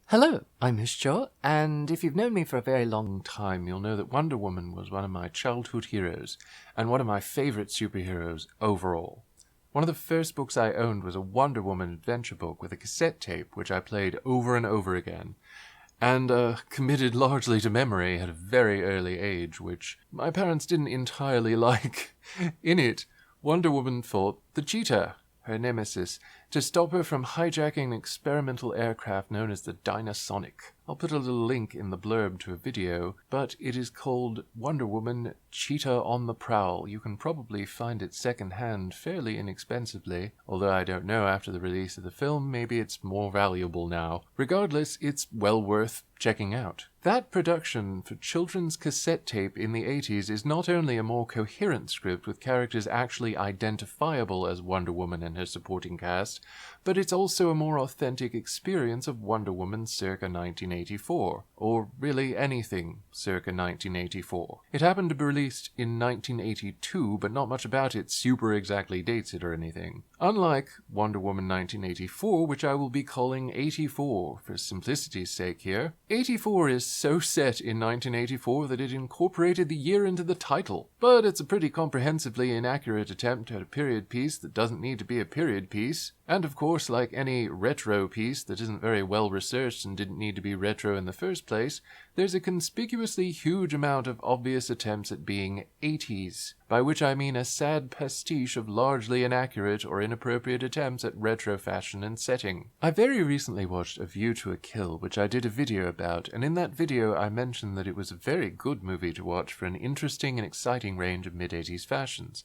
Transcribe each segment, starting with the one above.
Hello, I'm Mishjo, and if you've known me for a very long time, you'll know that Wonder Woman was one of my childhood heroes, and one of my favorite superheroes overall. One of the first books I owned was a Wonder Woman adventure book with a cassette tape, which I played over and over again, and committed largely to memory at a very early age, which my parents didn't entirely like. In it, Wonder Woman fought the Cheetah, her nemesis, to stop her from hijacking an experimental aircraft known as the Dynasonic. I'll put a little link in the blurb to a video, but it is called Wonder Woman Cheetah on the Prowl. You can probably find it secondhand fairly inexpensively, although I don't know, after the release of the film, maybe it's more valuable now. Regardless, it's well worth checking out. That production for children's cassette tape in the 80s is not only a more coherent script with characters actually identifiable as Wonder Woman and her supporting cast, but it's also a more authentic experience of Wonder Woman circa 1984, or really anything circa 1984. It happened to be released in 1982, but not much about it super exactly dates it or anything. Unlike Wonder Woman 1984, which I will be calling 84 for simplicity's sake here, 84 is so set in 1984 that it incorporated the year into the title, but it's a pretty comprehensively inaccurate attempt at a period piece that doesn't need to be a period piece. And of course, like any retro piece that isn't very well researched and didn't need to be retro in the first place, there's a conspicuously huge amount of obvious attempts at being 80s, by which I mean a sad pastiche of largely inaccurate or inappropriate attempts at retro fashion and setting. I very recently watched A View to a Kill, which I did a video about, and in that video I mentioned that it was a very good movie to watch for an interesting and exciting range of mid-80s fashions.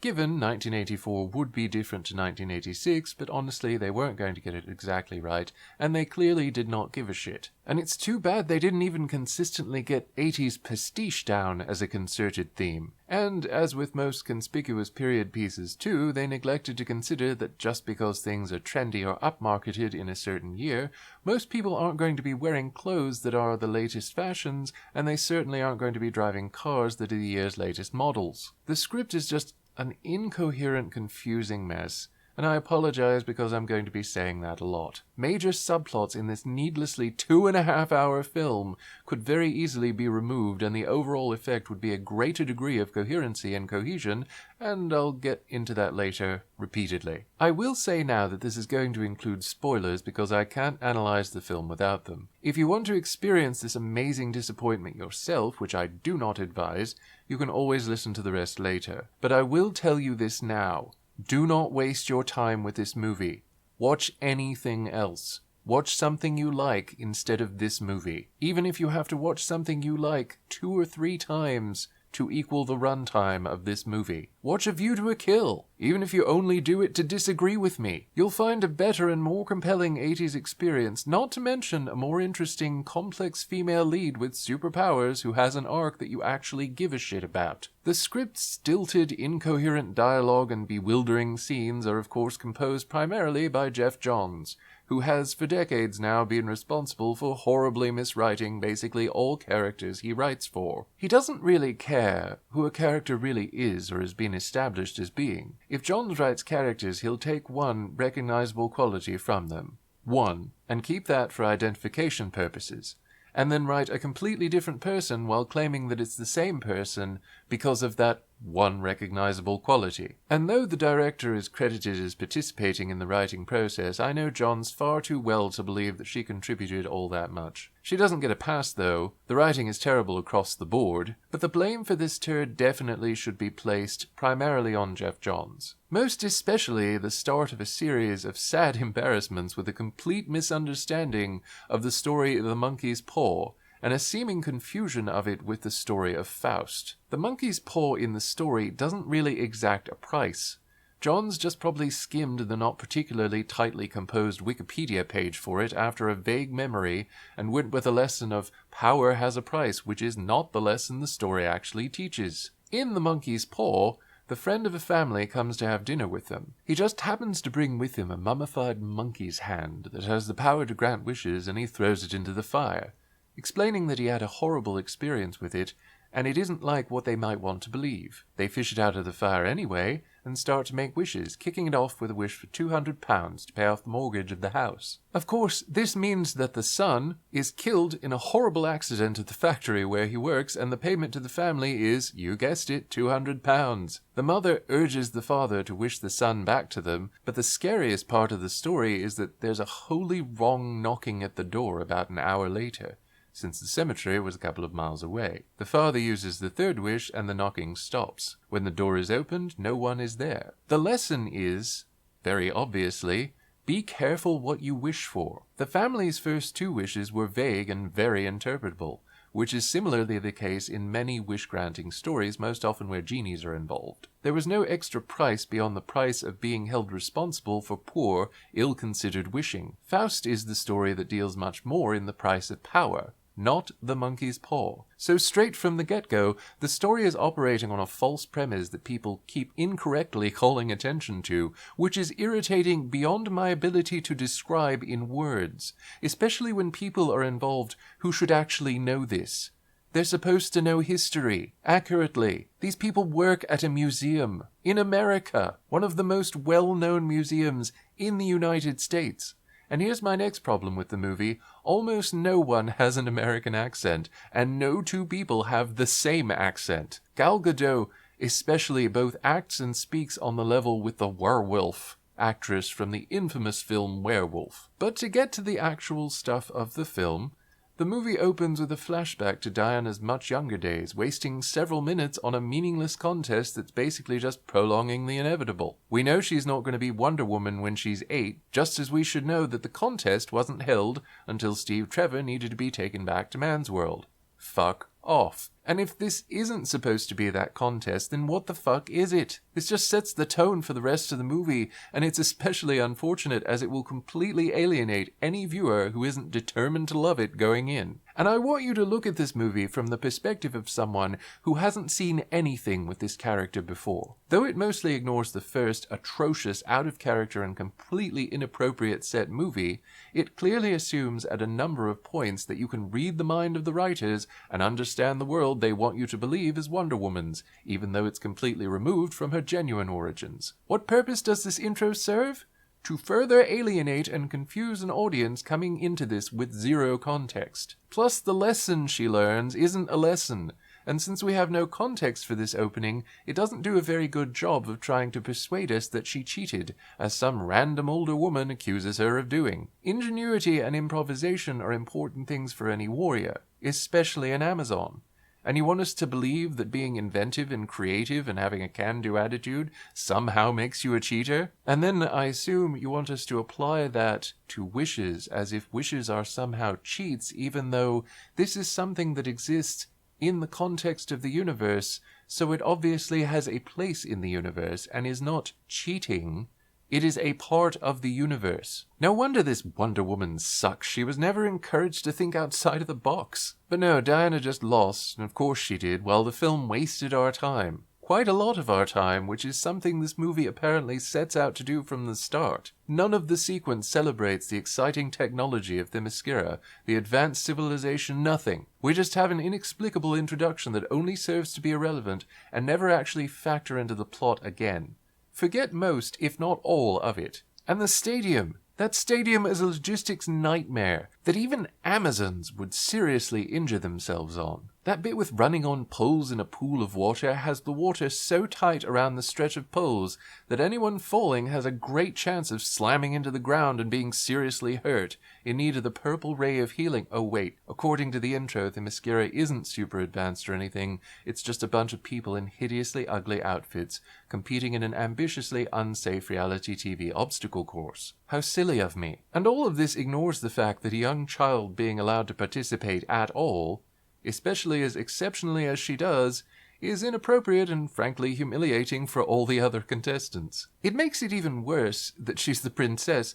Given 1984 would be different to 1986, but honestly they weren't going to get it exactly right, and they clearly did not give a shit. And it's too bad they didn't even consistently get 80s pastiche down as a concerted theme. And as with most conspicuous period pieces too, they neglected to consider that just because things are trendy or upmarketed in a certain year, most people aren't going to be wearing clothes that are the latest fashions, and they certainly aren't going to be driving cars that are the year's latest models. The script is just an incoherent, confusing mess, and I apologize because I'm going to be saying that a lot. Major subplots in this needlessly 2.5-hour film could very easily be removed, and the overall effect would be a greater degree of coherency and cohesion, and I'll get into that later repeatedly. I will say now that this is going to include spoilers because I can't analyze the film without them. If you want to experience this amazing disappointment yourself, which I do not advise, you can always listen to the rest later. But I will tell you this now. Do not waste your time with this movie. Watch anything else. Watch something you like instead of this movie. Even if you have to watch something you like 2 or 3 times to equal the runtime of this movie. Watch A View to a Kill, even if you only do it to disagree with me. You'll find a better and more compelling 80s experience, not to mention a more interesting, complex female lead with superpowers who has an arc that you actually give a shit about. The script's stilted, incoherent dialogue and bewildering scenes are of course composed primarily by Geoff Johns, who has for decades now been responsible for horribly miswriting basically all characters he writes for. He doesn't really care who a character really is or has been established as being. If Johns writes characters, he'll take one recognizable quality from them. One, and keep that for identification purposes, and then write a completely different person while claiming that it's the same person because of that one recognizable quality. And though the director is credited as participating in the writing process, I know Johns far too well to believe that she contributed all that much. She doesn't get a pass though. The writing is terrible across the board, but the blame for this turd definitely should be placed primarily on Geoff Johns. Most especially the start of a series of sad embarrassments with a complete misunderstanding of the story of the monkey's paw, and a seeming confusion of it with the story of Faust. The monkey's paw in the story doesn't really exact a price. Johns just probably skimmed the not particularly tightly composed Wikipedia page for it after a vague memory and went with a lesson of power has a price, which is not the lesson the story actually teaches. In The Monkey's Paw, the friend of a family comes to have dinner with them. He just happens to bring with him a mummified monkey's hand that has the power to grant wishes, and he throws it into the fire, explaining that he had a horrible experience with it and it isn't like what they might want to believe. They fish it out of the fire anyway, and start to make wishes, kicking it off with a wish for £200 to pay off the mortgage of the house. Of course, this means that the son is killed in a horrible accident at the factory where he works, and the payment to the family is, you guessed it, £200. The mother urges the father to wish the son back to them, but the scariest part of the story is that there's a wholly wrong knocking at the door about an hour later, since the cemetery was a couple of miles away. The father uses the third wish and the knocking stops. When the door is opened, no one is there. The lesson is, very obviously, be careful what you wish for. The family's first two wishes were vague and very interpretable, which is similarly the case in many wish-granting stories, most often where genies are involved. There was no extra price beyond the price of being held responsible for poor, ill-considered wishing. Faust is the story that deals much more in the price of power, not the monkey's paw. So straight from the get-go, the story is operating on a false premise that people keep incorrectly calling attention to, which is irritating beyond my ability to describe in words, especially when people are involved who should actually know this. They're supposed to know history accurately. These people work at a museum in America, one of the most well-known museums in the United States. And here's my next problem with the movie. Almost no one has an American accent, and no two people have the same accent. Gal Gadot especially both acts and speaks on the level with the werewolf actress from the infamous film Werewolf. But to get to the actual stuff of the film, the movie opens with a flashback to Diana's much younger days, wasting several minutes on a meaningless contest that's basically just prolonging the inevitable. We know she's not going to be Wonder Woman when she's 8, just as we should know that the contest wasn't held until Steve Trevor needed to be taken back to Man's World. Fuck off. And if this isn't supposed to be that contest, then what the fuck is it? This just sets the tone for the rest of the movie, and it's especially unfortunate as it will completely alienate any viewer who isn't determined to love it going in. And I want you to look at this movie from the perspective of someone who hasn't seen anything with this character before. Though it mostly ignores the first atrocious, out-of-character and completely inappropriate set movie, it clearly assumes at a number of points that you can read the mind of the writers and understand the world they want you to believe is Wonder Woman's, even though it's completely removed from her genuine origins. What purpose does this intro serve? To further alienate and confuse an audience coming into this with zero context. Plus, the lesson she learns isn't a lesson, and since we have no context for this opening, it doesn't do a very good job of trying to persuade us that she cheated, as some random older woman accuses her of doing. Ingenuity and improvisation are important things for any warrior, especially an Amazon. And you want us to believe that being inventive and creative and having a can-do attitude somehow makes you a cheater? And then I assume you want us to apply that to wishes, as if wishes are somehow cheats, even though this is something that exists in the context of the universe, so it obviously has a place in the universe and is not cheating. It is a part of the universe. No wonder this Wonder Woman sucks. She was never encouraged to think outside of the box. But no, Diana just lost, and of course she did, while the film wasted our time. Quite a lot of our time, which is something this movie apparently sets out to do from the start. None of the sequence celebrates the exciting technology of Themyscira, the advanced civilization, nothing. We just have an inexplicable introduction that only serves to be irrelevant and never actually factor into the plot again. Forget most, if not all, of it. And the stadium. That stadium is a logistics nightmare that even Amazons would seriously injure themselves on. That bit with running on poles in a pool of water has the water so tight around the stretch of poles that anyone falling has a great chance of slamming into the ground and being seriously hurt, in need of the purple ray of healing. Oh wait, according to the intro, Themyscira isn't super advanced or anything, it's just a bunch of people in hideously ugly outfits competing in an ambitiously unsafe reality TV obstacle course. How silly of me. And all of this ignores the fact that a young child being allowed to participate at all, especially as exceptionally as she does, is inappropriate and frankly humiliating for all the other contestants. It makes it even worse that she's the princess,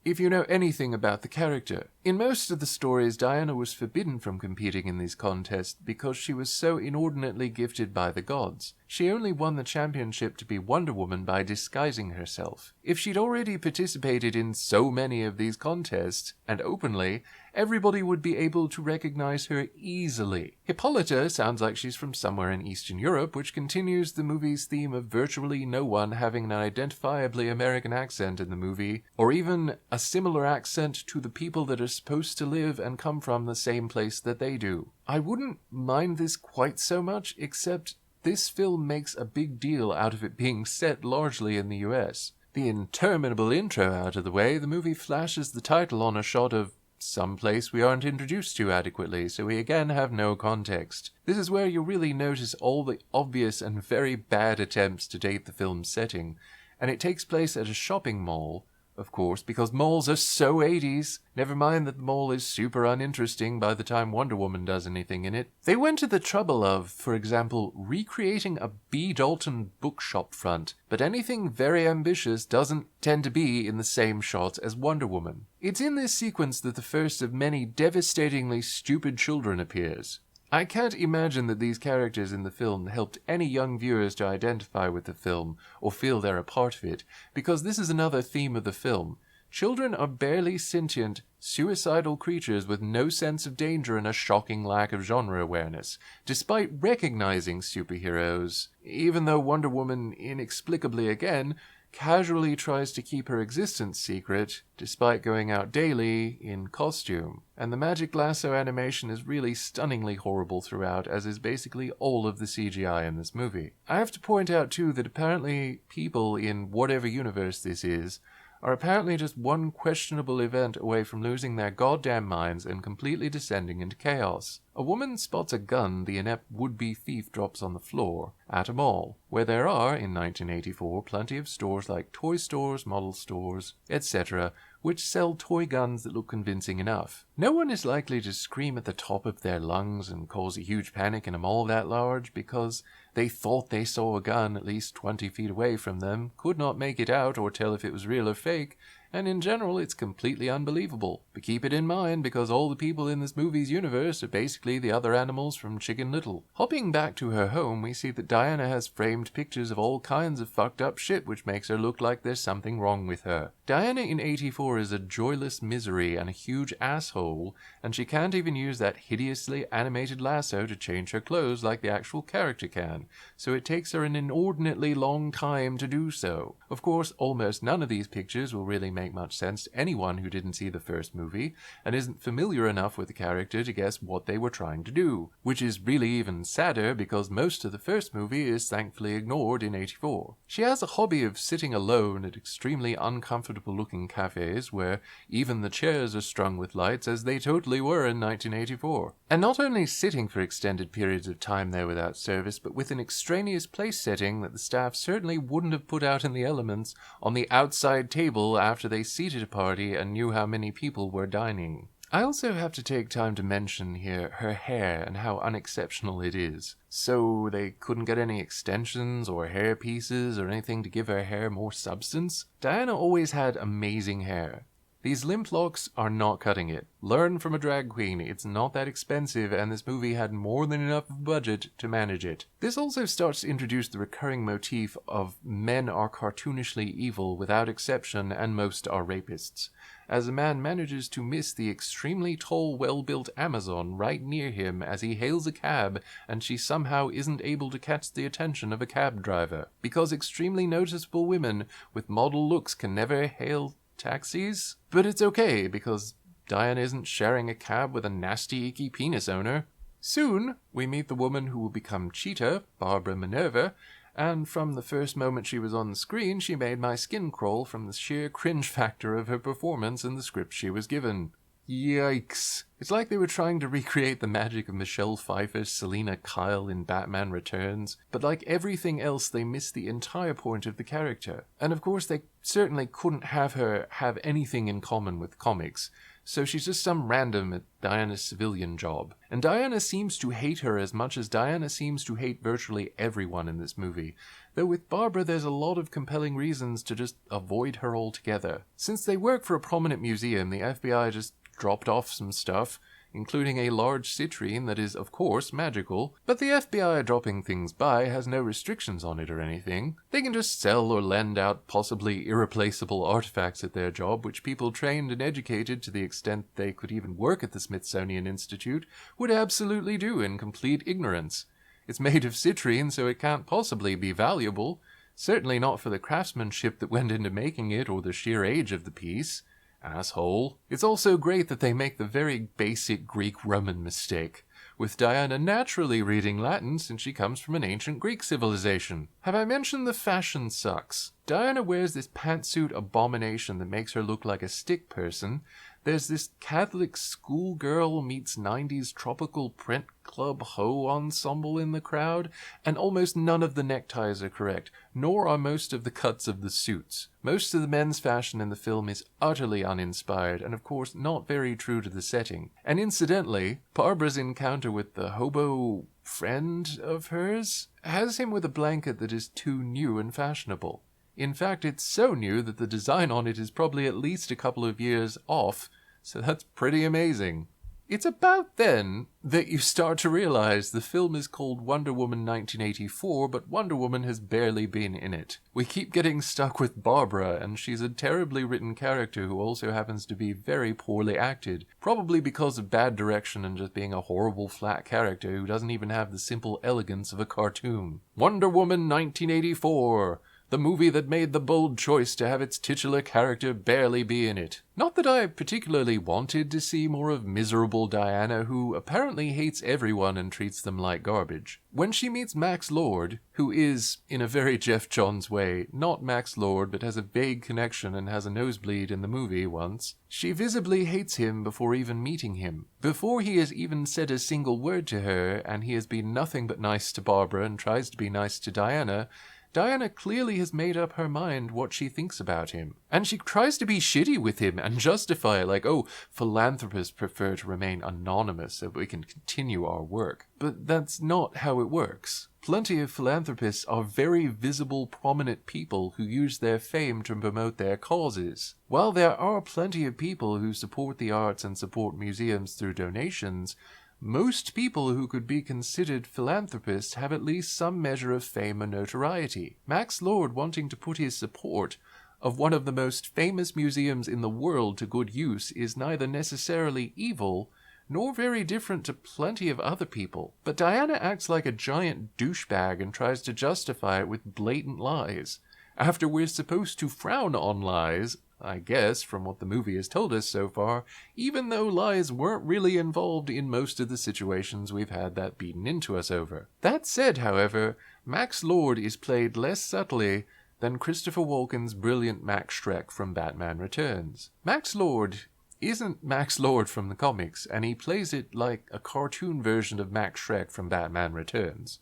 if you know anything about the character. In most of the stories, Diana was forbidden from competing in these contests because she was so inordinately gifted by the gods. She only won the championship to be Wonder Woman by disguising herself. If she'd already participated in so many of these contests, and openly, everybody would be able to recognize her easily. Hippolyta sounds like she's from somewhere in Eastern Europe, which continues the movie's theme of virtually no one having an identifiably American accent in the movie, or even a similar accent to the people that are supposed to live and come from the same place that they do. I wouldn't mind this quite so much, except this film makes a big deal out of it being set largely in the US. The interminable intro out of the way, the movie flashes the title on a shot of some place we aren't introduced to adequately, so we again have no context. This is where you really notice all the obvious and very bad attempts to date the film's setting, and it takes place at a shopping mall, of course, because malls are so 80s. Never mind that the mall is super uninteresting by the time Wonder Woman does anything in it. They went to the trouble of, for example, recreating a B. Dalton bookshop front, but anything very ambitious doesn't tend to be in the same shot as Wonder Woman. It's in this sequence that the first of many devastatingly stupid children appears. I can't imagine that these characters in the film helped any young viewers to identify with the film or feel they're a part of it, because this is another theme of the film. Children are barely sentient, suicidal creatures with no sense of danger and a shocking lack of genre awareness, despite recognizing superheroes, even though Wonder Woman, inexplicably again, casually tries to keep her existence secret, despite going out daily in costume. And the magic lasso animation is really stunningly horrible throughout, as is basically all of the CGI in this movie. I have to point out too that apparently people in whatever universe this is are apparently just one questionable event away from losing their goddamn minds and completely descending into chaos. A woman spots a gun the inept would-be thief drops on the floor at a mall, where there are, in 1984, plenty of stores like toy stores, model stores, etc., which sell toy guns that look convincing enough. No one is likely to scream at the top of their lungs and cause a huge panic in a mall that large because they thought they saw a gun at least 20 feet away from them, could not make it out or tell if it was real or fake, and in general it's completely unbelievable. But keep it in mind because all the people in this movie's universe are basically the other animals from Chicken Little. Hopping back to her home, we see that Diana has framed pictures of all kinds of fucked up shit which makes her look like there's something wrong with her. Diana in 84 is a joyless misery and a huge asshole, and she can't even use that hideously animated lasso to change her clothes like the actual character can, so it takes her an inordinately long time to do so. Of course, almost none of these pictures will really make much sense to anyone who didn't see the first movie and isn't familiar enough with the character to guess what they were trying to do, which is really even sadder because most of the first movie is thankfully ignored in 84. She has a hobby of sitting alone at extremely uncomfortable looking cafes where even the chairs are strung with lights, as they totally were in 1984. And not only sitting for extended periods of time there without service, but with an extraneous place setting that the staff certainly wouldn't have put out in the elements on the outside table after they seated a party and knew how many people were dining. I also have to take time to mention here her hair and how unexceptional it is. So they couldn't get any extensions or hair pieces or anything to give her hair more substance? Diana always had amazing hair. These limp locks are not cutting it. Learn from a drag queen, it's not that expensive, and this movie had more than enough budget to manage it. This also starts to introduce the recurring motif of men are cartoonishly evil without exception and most are rapists, as a man manages to miss the extremely tall, well-built Amazon right near him as he hails a cab, and she somehow isn't able to catch the attention of a cab driver, because extremely noticeable women with model looks can never hail taxis. But it's okay, because Diana isn't sharing a cab with a nasty, icky penis owner. Soon, we meet the woman who will become Cheetah, Barbara Minerva, and from the first moment she was on the screen, she made my skin crawl from the sheer cringe factor of her performance and the script she was given. Yikes. It's like they were trying to recreate the magic of Michelle Pfeiffer's Selena Kyle in Batman Returns, but like everything else, they missed the entire point of the character. And of course, they certainly couldn't have her have anything in common with comics, so she's just some random at Diana's civilian job. And Diana seems to hate her as much as Diana seems to hate virtually everyone in this movie, though with Barbara there's a lot of compelling reasons to just avoid her altogether. Since they work for a prominent museum, the FBI just dropped off some stuff, including a large citrine that is, of course, magical, but the FBI dropping things by has no restrictions on it or anything. They can just sell or lend out possibly irreplaceable artifacts at their job, which people trained and educated to the extent they could even work at the Smithsonian Institute would absolutely do in complete ignorance. It's made of citrine, so it can't possibly be valuable. Certainly not for the craftsmanship that went into making it or the sheer age of the piece. Asshole. It's also great that they make the very basic Greek-Roman mistake, with Diana naturally reading Latin since she comes from an ancient Greek civilization. Have I mentioned the fashion sucks? Diana wears this pantsuit abomination that makes her look like a stick person. There's this Catholic schoolgirl meets 90s tropical print club hoe ensemble in the crowd, and almost none of the neckties are correct, nor are most of the cuts of the suits. Most of the men's fashion in the film is utterly uninspired, and of course not very true to the setting. And incidentally, Barbara's encounter with the hobo friend of hers has him with a blanket that is too new and fashionable. In fact, it's so new that the design on it is probably at least a couple of years off, so that's pretty amazing. It's about then that you start to realize the film is called Wonder Woman 1984, but Wonder Woman has barely been in it. We keep getting stuck with Barbara, and she's a terribly written character who also happens to be very poorly acted, probably because of bad direction and just being a horrible flat character who doesn't even have the simple elegance of a cartoon. Wonder Woman 1984! The movie that made the bold choice to have its titular character barely be in it. Not that I particularly wanted to see more of miserable Diana, who apparently hates everyone and treats them like garbage. When she meets Max Lord, who is, in a very Jeff Johns way, not Max Lord but has a vague connection and has a nosebleed in the movie once, she visibly hates him before even meeting him. Before he has even said a single word to her, and he has been nothing but nice to Barbara and tries to be nice to Diana, Diana clearly has made up her mind what she thinks about him. And she tries to be shitty with him and justify it like, oh, philanthropists prefer to remain anonymous so we can continue our work. But that's not how it works. Plenty of philanthropists are very visible, prominent people who use their fame to promote their causes. While there are plenty of people who support the arts and support museums through donations, most people who could be considered philanthropists have at least some measure of fame and notoriety. Max Lord wanting to put his support of one of the most famous museums in the world to good use is neither necessarily evil, nor very different to plenty of other people. But Diana acts like a giant douchebag and tries to justify it with blatant lies, after we're supposed to frown on lies, I guess, from what the movie has told us so far, even though lies weren't really involved in most of the situations we've had that beaten into us over. That said, however, Max Lord is played less subtly than Christopher Walken's brilliant Max Schreck from Batman Returns. Max Lord isn't Max Lord from the comics, and he plays it like a cartoon version of Max Schreck from Batman Returns.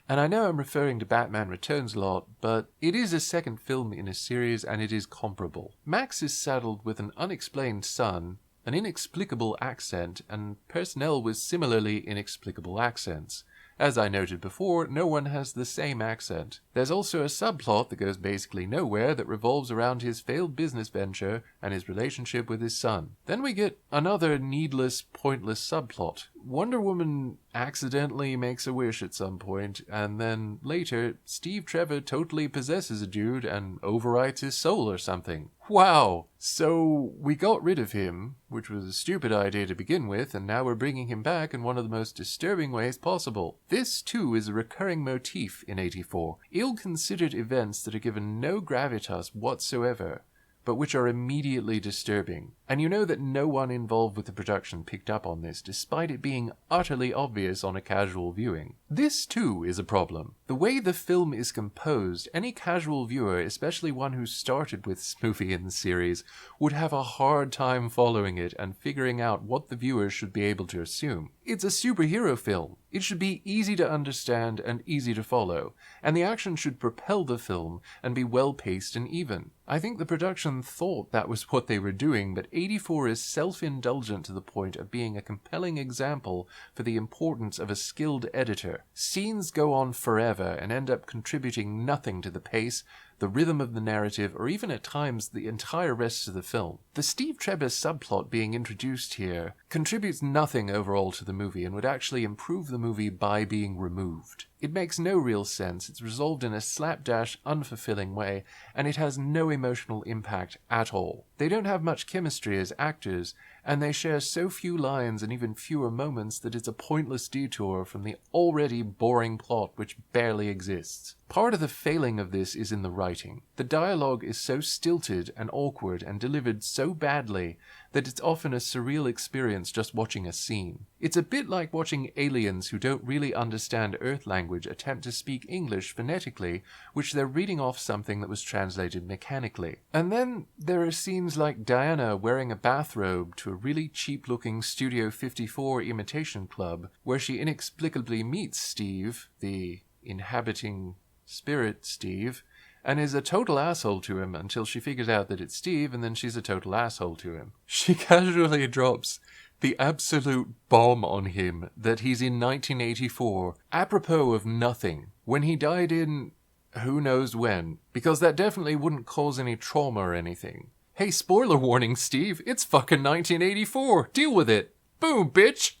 And I know I'm referring to Batman Returns a lot, but it is a second film in a series and it is comparable. Max is saddled with an unexplained son, an inexplicable accent, and personnel with similarly inexplicable accents. As I noted before, no one has the same accent. There's also a subplot that goes basically nowhere that revolves around his failed business venture and his relationship with his son. Then we get another needless, pointless subplot. Wonder Woman accidentally makes a wish at some point, and then later, Steve Trevor totally possesses a dude and overwrites his soul or something. Wow! So we got rid of him, which was a stupid idea to begin with, and now we're bringing him back in one of the most disturbing ways possible. This, too, is a recurring motif in 84. Ill-considered events that are given no gravitas whatsoever, but which are immediately disturbing. And you know that no one involved with the production picked up on this, despite it being utterly obvious on a casual viewing. This, too, is a problem. The way the film is composed, any casual viewer, especially one who started with this movie in the series, would have a hard time following it and figuring out what the viewers should be able to assume. It's a superhero film. It should be easy to understand and easy to follow, and the action should propel the film and be well-paced and even. I think the production thought that was what they were doing, but 84 is self-indulgent to the point of being a compelling example for the importance of a skilled editor. Scenes go on forever and end up contributing nothing to the pace, the rhythm of the narrative, or even at times the entire rest of the film. The Steve Trevor subplot being introduced here contributes nothing overall to the movie and would actually improve the movie by being removed. It makes no real sense, it's resolved in a slapdash, unfulfilling way, and it has no emotional impact at all. They don't have much chemistry as actors, and they share so few lines and even fewer moments that it's a pointless detour from the already boring plot which barely exists. Part of the failing of this is in the writing. The dialogue is so stilted and awkward and delivered so badly that it's often a surreal experience just watching a scene. It's a bit like watching aliens who don't really understand Earth language attempt to speak English phonetically, which they're reading off something that was translated mechanically. And then there are scenes like Diana wearing a bathrobe to a really cheap-looking Studio 54 imitation club, where she inexplicably meets Steve, the inhabiting spirit Steve, and is a total asshole to him until she figures out that it's Steve, and then she's a total asshole to him. She casually drops the absolute bomb on him that he's in 1984, apropos of nothing, when he died in who knows when, because that definitely wouldn't cause any trauma or anything. Hey, spoiler warning, Steve, it's fucking 1984, deal with it. Boom, bitch!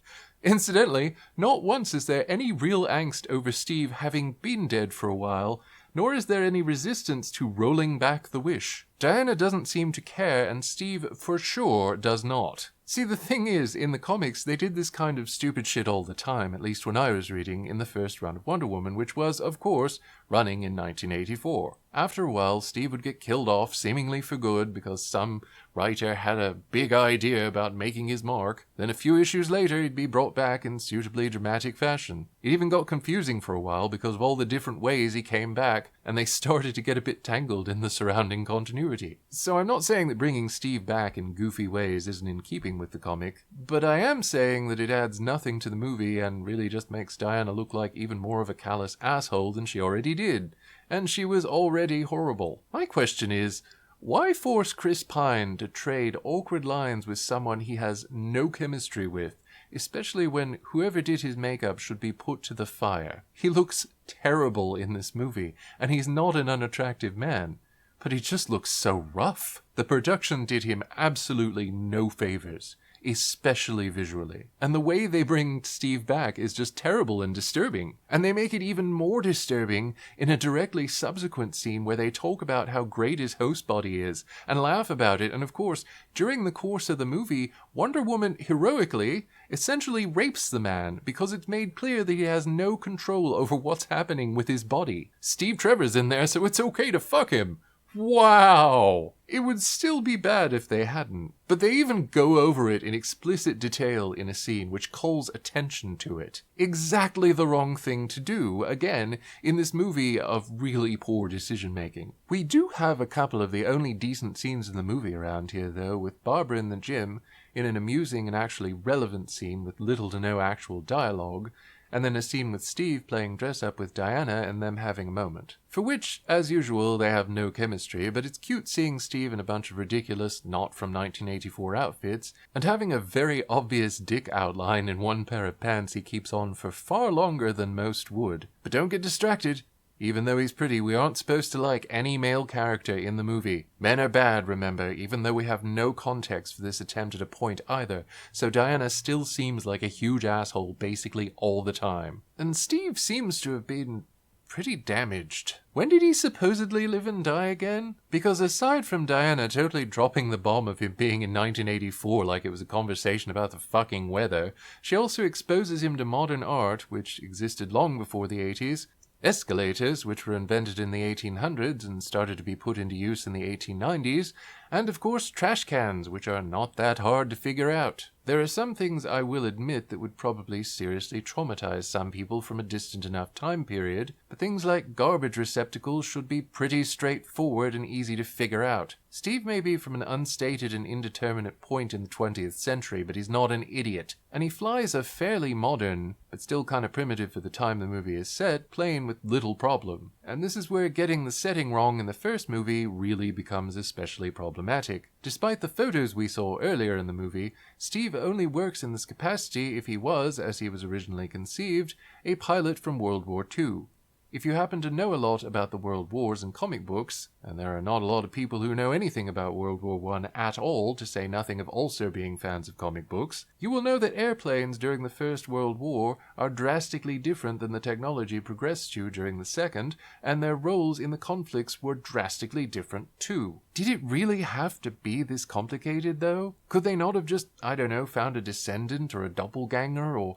Incidentally, not once is there any real angst over Steve having been dead for a while, nor is there any resistance to rolling back the wish. Diana doesn't seem to care, and Steve for sure does not. See, the thing is, in the comics, they did this kind of stupid shit all the time, at least when I was reading in the first run of Wonder Woman, which was, of course, running in 1984. After a while, Steve would get killed off, seemingly for good, because some writer had a big idea about making his mark. Then a few issues later, he'd be brought back in suitably dramatic fashion. It even got confusing for a while because of all the different ways he came back, and they started to get a bit tangled in the surrounding continuity. So I'm not saying that bringing Steve back in goofy ways isn't in keeping with the comic, but I am saying that it adds nothing to the movie and really just makes Diana look like even more of a callous asshole than she already did. And she was already horrible. My question is, why force Chris Pine to trade awkward lines with someone he has no chemistry with, especially when whoever did his makeup should be put to the fire? He looks terrible in this movie, and he's not an unattractive man, but he just looks so rough. The production did him absolutely no favors, especially visually. And the way they bring Steve back is just terrible and disturbing. And they make it even more disturbing in a directly subsequent scene where they talk about how great his host body is and laugh about it. And of course, during the course of the movie, Wonder Woman heroically essentially rapes the man because it's made clear that he has no control over what's happening with his body. Steve Trevor's in there, so it's okay to fuck him. Wow! It would still be bad if they hadn't, but they even go over it in explicit detail in a scene which calls attention to it. Exactly the wrong thing to do, again, in this movie of really poor decision-making. We do have a couple of the only decent scenes in the movie around here, though, with Barbara in the gym, in an amusing and actually relevant scene with little to no actual dialogue, and then a scene with Steve playing dress-up with Diana and them having a moment. For which, as usual, they have no chemistry, but it's cute seeing Steve in a bunch of ridiculous, not from 1984 outfits, and having a very obvious dick outline in one pair of pants he keeps on for far longer than most would. But don't get distracted. Even though he's pretty, we aren't supposed to like any male character in the movie. Men are bad, remember, even though we have no context for this attempt at a point either, so Diana still seems like a huge asshole basically all the time. And Steve seems to have been pretty damaged. When did he supposedly live and die again? Because aside from Diana totally dropping the bomb of him being in 1984 like it was a conversation about the fucking weather, she also exposes him to modern art, which existed long before the 80s, escalators, which were invented in the 1800s and started to be put into use in the 1890s, and of course trash cans, which are not that hard to figure out. There are some things I will admit that would probably seriously traumatize some people from a distant enough time period, but things like garbage receptacles should be pretty straightforward and easy to figure out. Steve may be from an unstated and indeterminate point in the 20th century, but he's not an idiot. And he flies a fairly modern, but still kind of primitive for the time the movie is set, plane with little problem. And this is where getting the setting wrong in the first movie really becomes especially problematic. Despite the photos we saw earlier in the movie, Steve only works in this capacity if he was, as he was originally conceived, a pilot from World War II. If you happen to know a lot about the World Wars and comic books, and there are not a lot of people who know anything about World War I at all, to say nothing of also being fans of comic books, you will know that airplanes during the First World War are drastically different than the technology progressed to during the Second, and their roles in the conflicts were drastically different too. Did it really have to be this complicated, though? Could they not have just, I don't know, found a descendant or a doppelganger, or,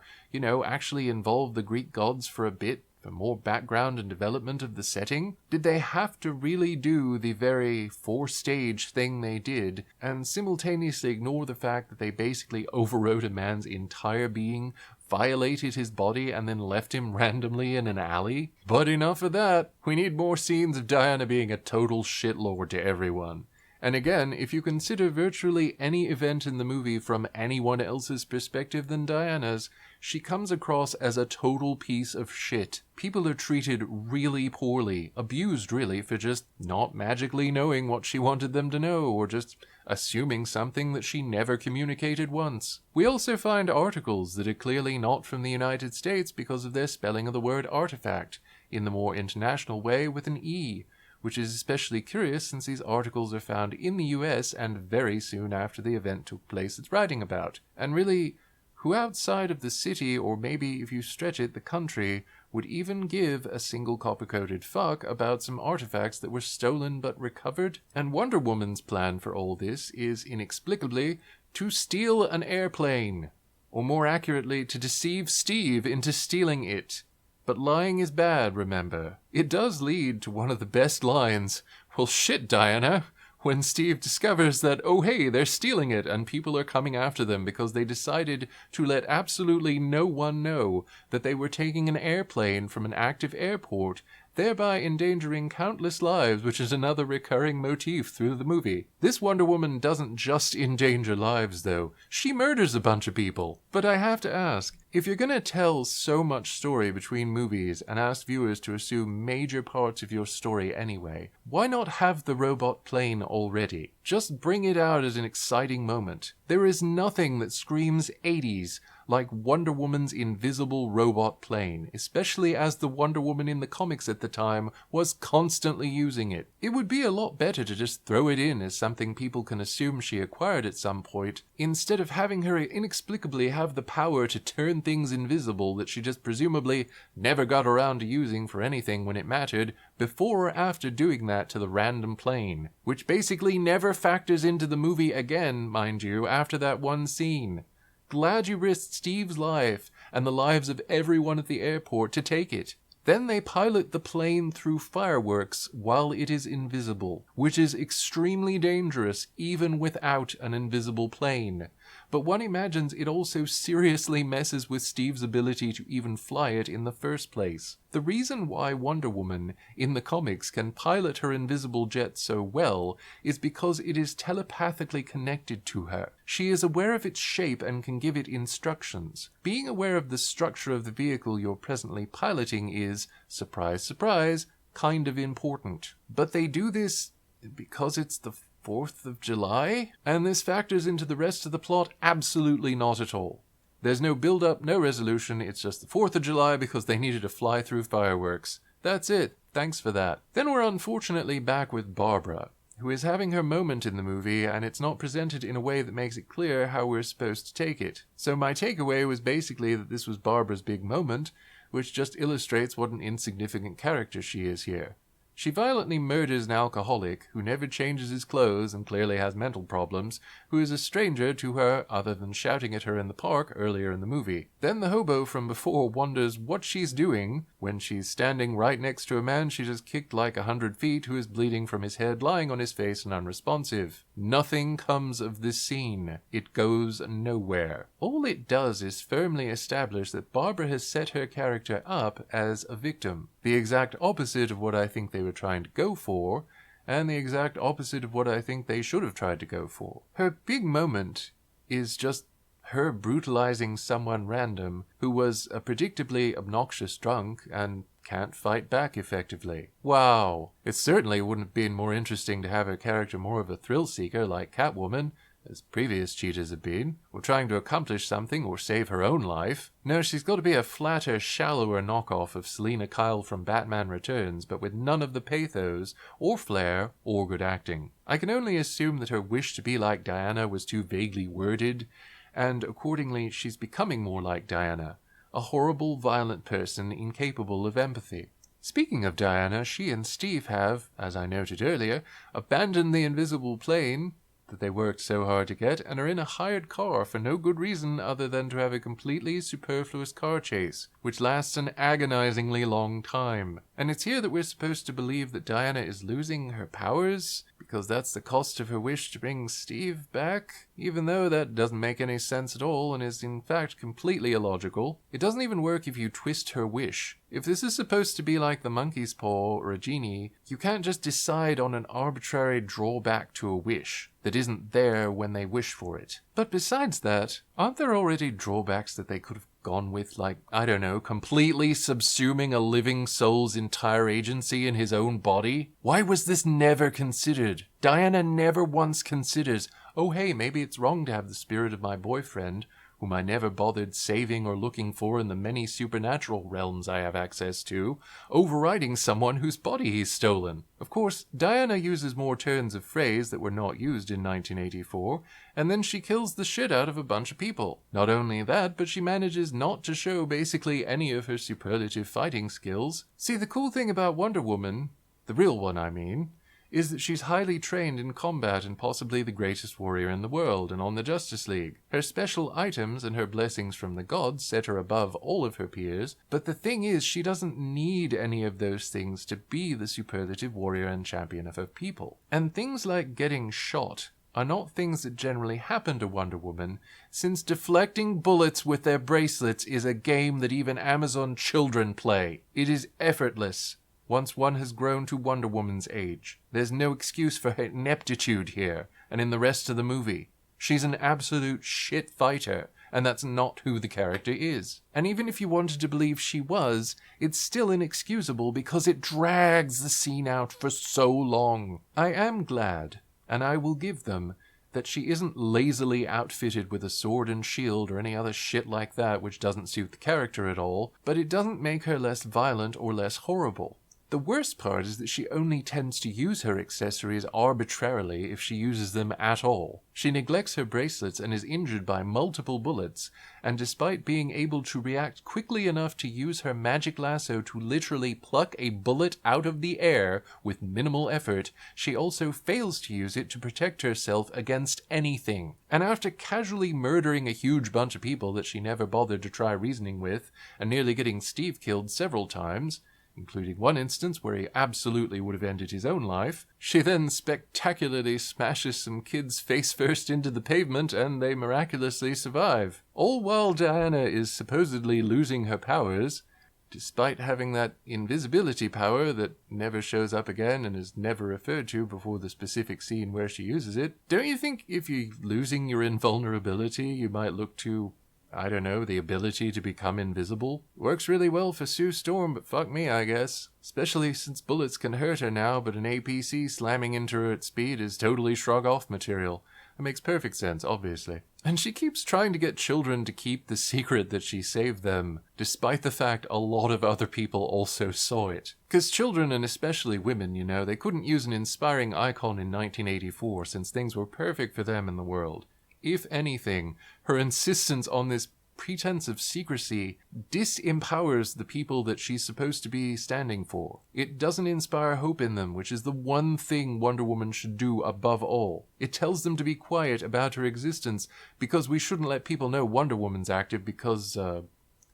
actually involved the Greek gods for a bit, for more background and development of the setting? Did they have to really do the very four-stage thing they did, and simultaneously ignore the fact that they basically overrode a man's entire being, violated his body, and then left him randomly in an alley? But enough of that. We need more scenes of Diana being a total shitlord to everyone. And again, if you consider virtually any event in the movie from anyone else's perspective than Diana's, she comes across as a total piece of shit. People are treated really poorly, abused really, for just not magically knowing what she wanted them to know, or just assuming something that she never communicated once. We also find articles that are clearly not from the United States because of their spelling of the word artifact, in the more international way with an E, which is especially curious since these articles are found in the US and very soon after the event took place it's writing about. And really, who outside of the city, or maybe if you stretch it, the country, would even give a single copper-coated fuck about some artifacts that were stolen but recovered? And Wonder Woman's plan for all this is, inexplicably, to steal an airplane. Or more accurately, to deceive Steve into stealing it. But lying is bad, remember. It does lead to one of the best lines, "Well shit, Diana," when Steve discovers that, oh hey, they're stealing it and people are coming after them because they decided to let absolutely no one know that they were taking an airplane from an active airport, thereby endangering countless lives, which is another recurring motif through the movie. This Wonder Woman doesn't just endanger lives, though. She murders a bunch of people. But I have to ask, if you're gonna tell so much story between movies and ask viewers to assume major parts of your story anyway, why not have the robot plane already? Just bring it out as an exciting moment. There is nothing that screams 80s like Wonder Woman's invisible robot plane, especially as the Wonder Woman in the comics at the time was constantly using it. It would be a lot better to just throw it in as something people can assume she acquired at some point, instead of having her inexplicably have the power to turn things invisible that she just presumably never got around to using for anything when it mattered, before or after doing that to the random plane, which basically never factors into the movie again, mind you, after that one scene. Glad you risked Steve's life and the lives of everyone at the airport to take it. Then they pilot the plane through fireworks while it is invisible, which is extremely dangerous even without an invisible plane. But one imagines it also seriously messes with Steve's ability to even fly it in the first place. The reason why Wonder Woman in the comics can pilot her invisible jet so well is because it is telepathically connected to her. She is aware of its shape and can give it instructions. Being aware of the structure of the vehicle you're presently piloting is, surprise, surprise, kind of important. But they do this because it's the 4th of July? And this factors into the rest of the plot? Absolutely not at all. There's no build-up, no resolution, it's just the 4th of July because they needed to fly through fireworks. That's it. Thanks for that. Then we're unfortunately back with Barbara, who is having her moment in the movie, and it's not presented in a way that makes it clear how we're supposed to take it. So my takeaway was basically that this was Barbara's big moment, which just illustrates what an insignificant character she is here. She violently murders an alcoholic who never changes his clothes and clearly has mental problems, who is a stranger to her other than shouting at her in the park earlier in the movie. Then the hobo from before wonders what she's doing when she's standing right next to a man she just kicked like 100 feet who is bleeding from his head, lying on his face and unresponsive. Nothing comes of this scene. It goes nowhere. All it does is firmly establish that Barbara has set her character up as a victim. The exact opposite of what I think they were trying to go for, and the exact opposite of what I think they should have tried to go for. Her big moment is just her brutalizing someone random who was a predictably obnoxious drunk and can't fight back effectively. Wow. It certainly wouldn't have been more interesting to have her character more of a thrill seeker like Catwoman, as previous cheetahs have been, or trying to accomplish something or save her own life. No, she's got to be a flatter, shallower knockoff of Selina Kyle from Batman Returns, but with none of the pathos, or flair, or good acting. I can only assume that her wish to be like Diana was too vaguely worded, and accordingly she's becoming more like Diana, a horrible, violent person incapable of empathy. Speaking of Diana, she and Steve have, as I noted earlier, abandoned the invisible plane that they worked so hard to get and are in a hired car for no good reason other than to have a completely superfluous car chase, which lasts an agonizingly long time. And it's here that we're supposed to believe that Diana is losing her powers, because that's the cost of her wish to bring Steve back, even though that doesn't make any sense at all and is in fact completely illogical. It doesn't even work if you twist her wish. If this is supposed to be like the monkey's paw or a genie, you can't just decide on an arbitrary drawback to a wish that isn't there when they wish for it. But besides that, aren't there already drawbacks that they could have gone with, like, I don't know, completely subsuming a living soul's entire agency in his own body? Why was this never considered? Diana never once considers, oh hey, maybe it's wrong to have the spirit of my boyfriend, whom I never bothered saving or looking for in the many supernatural realms I have access to, overriding someone whose body he's stolen. Of course, Diana uses more turns of phrase that were not used in 1984, and then she kills the shit out of a bunch of people. Not only that, but she manages not to show basically any of her superlative fighting skills. See, the cool thing about Wonder Woman, the real one I mean, is that she's highly trained in combat and possibly the greatest warrior in the world and on the Justice League. Her special items and her blessings from the gods set her above all of her peers, but the thing is, she doesn't need any of those things to be the superlative warrior and champion of her people. And things like getting shot are not things that generally happen to Wonder Woman, since deflecting bullets with their bracelets is a game that even Amazon children play. It is effortless once one has grown to Wonder Woman's age. There's no excuse for her ineptitude here, and in the rest of the movie. She's an absolute shit fighter, and that's not who the character is. And even if you wanted to believe she was, it's still inexcusable because it drags the scene out for so long. I am glad, and I will give them, that she isn't lazily outfitted with a sword and shield or any other shit like that which doesn't suit the character at all, but it doesn't make her less violent or less horrible. The worst part is that she only tends to use her accessories arbitrarily if she uses them at all. She neglects her bracelets and is injured by multiple bullets, and despite being able to react quickly enough to use her magic lasso to literally pluck a bullet out of the air with minimal effort, she also fails to use it to protect herself against anything. And after casually murdering a huge bunch of people that she never bothered to try reasoning with, and nearly getting Steve killed several times, including one instance where he absolutely would have ended his own life, she then spectacularly smashes some kids face first into the pavement and they miraculously survive. All while Diana is supposedly losing her powers, despite having that invisibility power that never shows up again and is never referred to before the specific scene where she uses it. Don't you think if you're losing your invulnerability, you might look to, I don't know, the ability to become invisible? Works really well for Sue Storm, but fuck me, I guess. Especially since bullets can hurt her now, but an APC slamming into her at speed is totally shrug-off material. It makes perfect sense, obviously. And she keeps trying to get children to keep the secret that she saved them, despite the fact a lot of other people also saw it. Because children, and especially women, you know, they couldn't use an inspiring icon in 1984 since things were perfect for them in the world. If anything, her insistence on this pretense of secrecy disempowers the people that she's supposed to be standing for. It doesn't inspire hope in them, which is the one thing Wonder Woman should do above all. It tells them to be quiet about her existence because we shouldn't let people know Wonder Woman's active because,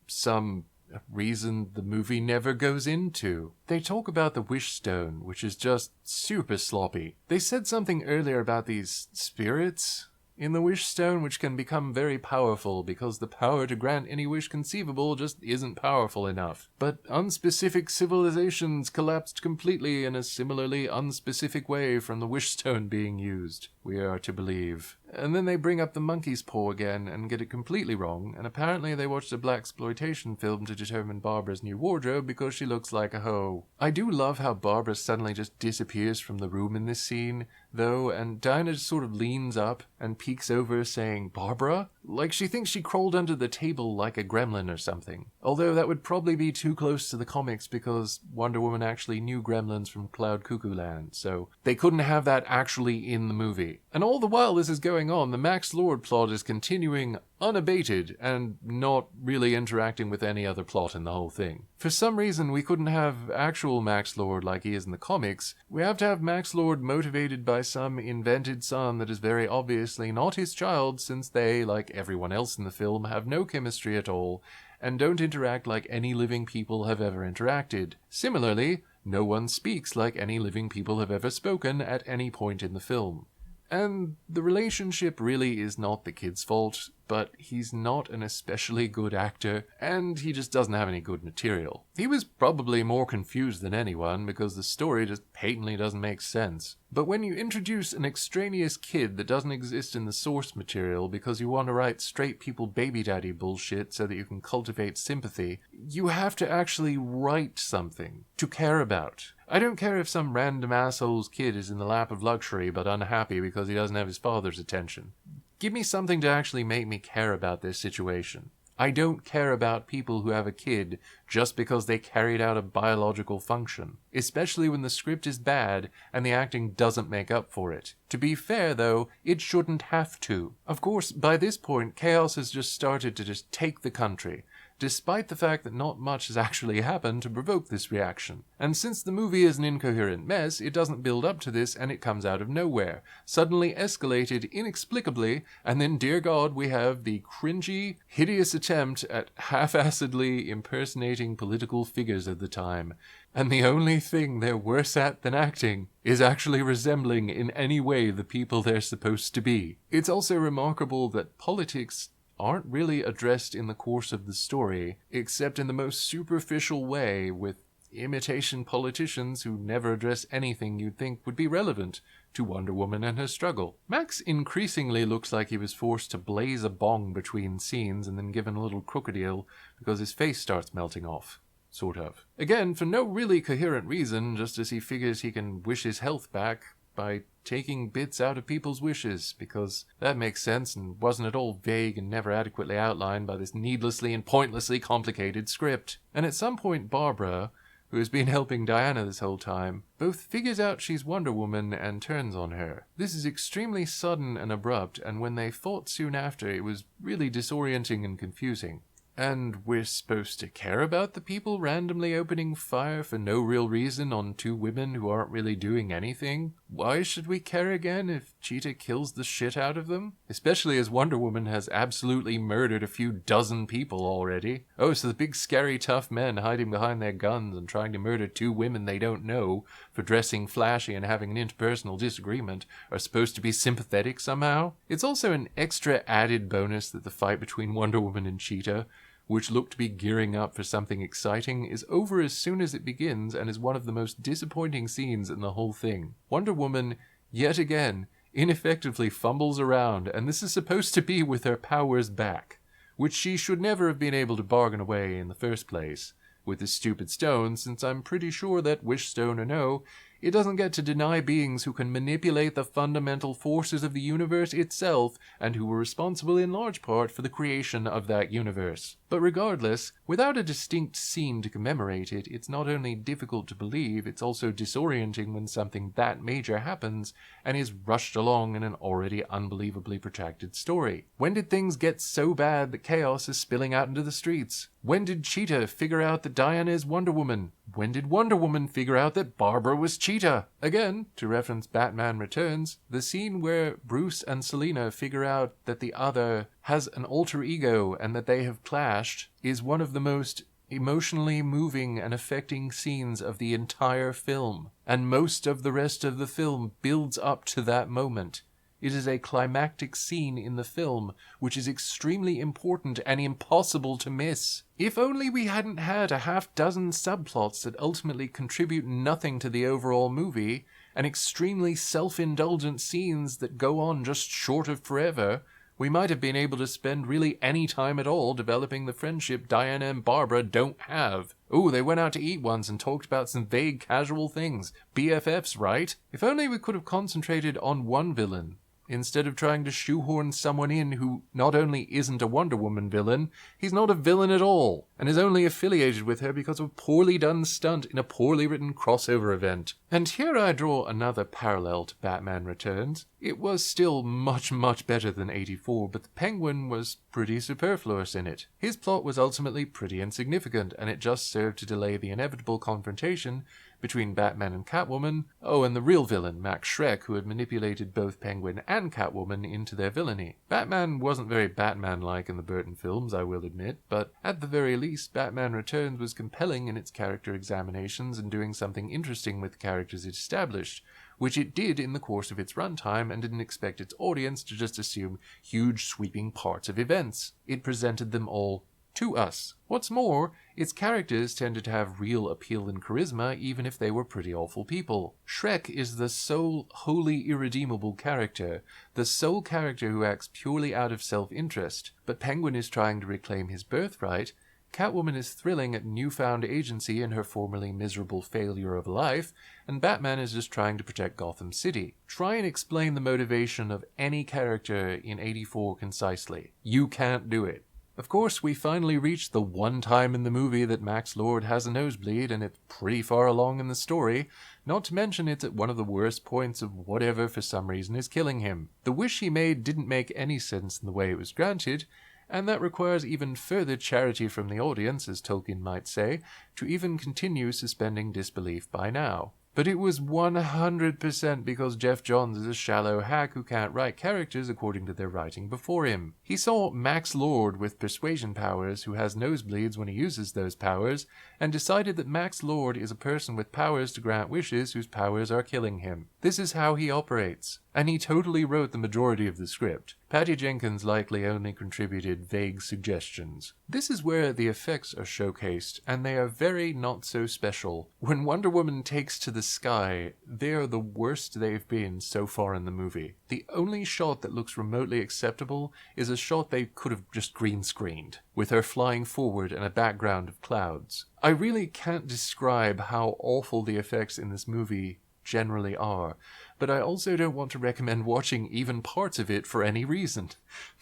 some reason the movie never goes into. They talk about the Wish Stone, which is just super sloppy. They said something earlier about these spirits in the Wish Stone, which can become very powerful because the power to grant any wish conceivable just isn't powerful enough. But unspecific civilizations collapsed completely in a similarly unspecific way from the Wish Stone being used, we are to believe. And then they bring up the monkey's paw again and get it completely wrong, and apparently they watched a blaxploitation film to determine Barbara's new wardrobe because she looks like a hoe. I do love how Barbara suddenly just disappears from the room in this scene, though, and Diana just sort of leans up and peeks over saying, "Barbara?" Like she thinks she crawled under the table like a gremlin or something. Although that would probably be too close to the comics because Wonder Woman actually knew gremlins from Cloud Cuckoo Land, so they couldn't have that actually in the movie. And all the while this is going on, the Max Lord plot is continuing unabated and not really interacting with any other plot in the whole thing. For some reason, we couldn't have actual Max Lord like he is in the comics. We have to have Max Lord motivated by some invented son that is very obviously not his child, since they, like everyone else in the film, have no chemistry at all and don't interact like any living people have ever interacted. Similarly, no one speaks like any living people have ever spoken at any point in the film. And the relationship really is not the kid's fault, but he's not an especially good actor, and he just doesn't have any good material. He was probably more confused than anyone, because the story just patently doesn't make sense. But when you introduce an extraneous kid that doesn't exist in the source material because you want to write straight people baby daddy bullshit so that you can cultivate sympathy, you have to actually write something to care about. I don't care if some random asshole's kid is in the lap of luxury but unhappy because he doesn't have his father's attention. Give me something to actually make me care about this situation. I don't care about people who have a kid just because they carried out a biological function, especially when the script is bad and the acting doesn't make up for it. To be fair, though, it shouldn't have to. Of course, by this point, chaos has just started to just take the country, despite the fact that not much has actually happened to provoke this reaction. And since the movie is an incoherent mess, it doesn't build up to this and it comes out of nowhere, suddenly escalated inexplicably, and then, dear God, we have the cringy, hideous attempt at half-assedly impersonating political figures of the time. And the only thing they're worse at than acting is actually resembling in any way the people they're supposed to be. It's also remarkable that politics aren't really addressed in the course of the story, except in the most superficial way, with imitation politicians who never address anything you'd think would be relevant to Wonder Woman and her struggle. Max increasingly looks like he was forced to blaze a bong between scenes and then given a little crocodile because his face starts melting off. Sort of. Again, for no really coherent reason, just as he figures he can wish his health back by taking bits out of people's wishes, because that makes sense and wasn't at all vague and never adequately outlined by this needlessly and pointlessly complicated script. And at some point Barbara, who has been helping Diana this whole time, both figures out she's Wonder Woman and turns on her. This is extremely sudden and abrupt, and when they fought soon after, it was really disorienting and confusing. And we're supposed to care about the people randomly opening fire for no real reason on two women who aren't really doing anything? Why should we care again if Cheetah kills the shit out of them? Especially as Wonder Woman has absolutely murdered a few dozen people already. Oh, so the big scary tough men hiding behind their guns and trying to murder two women they don't know for dressing flashy and having an interpersonal disagreement are supposed to be sympathetic somehow? It's also an extra added bonus that the fight between Wonder Woman and Cheetah, which looked to be gearing up for something exciting, is over as soon as it begins and is one of the most disappointing scenes in the whole thing. Wonder Woman, yet again, ineffectively fumbles around, and this is supposed to be with her powers back, which she should never have been able to bargain away in the first place with this stupid stone, since I'm pretty sure that, wish stone or no, it doesn't get to deny beings who can manipulate the fundamental forces of the universe itself and who were responsible in large part for the creation of that universe. But regardless, without a distinct scene to commemorate it, it's not only difficult to believe, it's also disorienting when something that major happens and is rushed along in an already unbelievably protracted story. When did things get so bad that chaos is spilling out into the streets? When did Cheetah figure out that Diana is Wonder Woman? When did Wonder Woman figure out that Barbara was Cheetah? Again, to reference Batman Returns, the scene where Bruce and Selina figure out that the other has an alter ego and that they have clashed is one of the most emotionally moving and affecting scenes of the entire film. And most of the rest of the film builds up to that moment. It is a climactic scene in the film, which is extremely important and impossible to miss. If only we hadn't had a half dozen subplots that ultimately contribute nothing to the overall movie, and extremely self-indulgent scenes that go on just short of forever, we might have been able to spend really any time at all developing the friendship Diana and Barbara don't have. Ooh, they went out to eat once and talked about some vague casual things. BFFs, right? If only we could have concentrated on one villain, instead of trying to shoehorn someone in who not only isn't a Wonder Woman villain, he's not a villain at all, and is only affiliated with her because of a poorly done stunt in a poorly written crossover event. And here I draw another parallel to Batman Returns. It was still much, much better than 84, but the Penguin was pretty superfluous in it. His plot was ultimately pretty insignificant, and it just served to delay the inevitable confrontation between Batman and Catwoman, and the real villain, Max Schreck, who had manipulated both Penguin and Catwoman into their villainy. Batman wasn't very Batman-like in the Burton films, I will admit, but at the very least, Batman Returns was compelling in its character examinations and doing something interesting with the characters it established, which it did in the course of its runtime and didn't expect its audience to just assume huge sweeping parts of events. It presented them all to us. What's more, its characters tended to have real appeal and charisma even if they were pretty awful people. Schreck is the sole wholly irredeemable character, the sole character who acts purely out of self-interest, but Penguin is trying to reclaim his birthright, Catwoman is thrilling at newfound agency in her formerly miserable failure of life, and Batman is just trying to protect Gotham City. Try and explain the motivation of any character in 84 concisely. You can't do it. Of course, we finally reach the one time in the movie that Max Lord has a nosebleed, and it's pretty far along in the story, not to mention it's at one of the worst points of whatever for some reason is killing him. The wish he made didn't make any sense in the way it was granted, and that requires even further charity from the audience, as Tolkien might say, to even continue suspending disbelief by now. But it was 100% because Jeff Johns is a shallow hack who can't write characters according to their writing before him. He saw Max Lord with persuasion powers who has nosebleeds when he uses those powers, and decided that Max Lord is a person with powers to grant wishes whose powers are killing him. This is how he operates. And he totally wrote the majority of the script. Patty Jenkins likely only contributed vague suggestions. This is where the effects are showcased, and they are very not so special. When Wonder Woman takes to the sky, they are the worst they've been so far in the movie. The only shot that looks remotely acceptable is a shot they could have just green screened, with her flying forward and a background of clouds. I really can't describe how awful the effects in this movie generally are, but I also don't want to recommend watching even parts of it for any reason.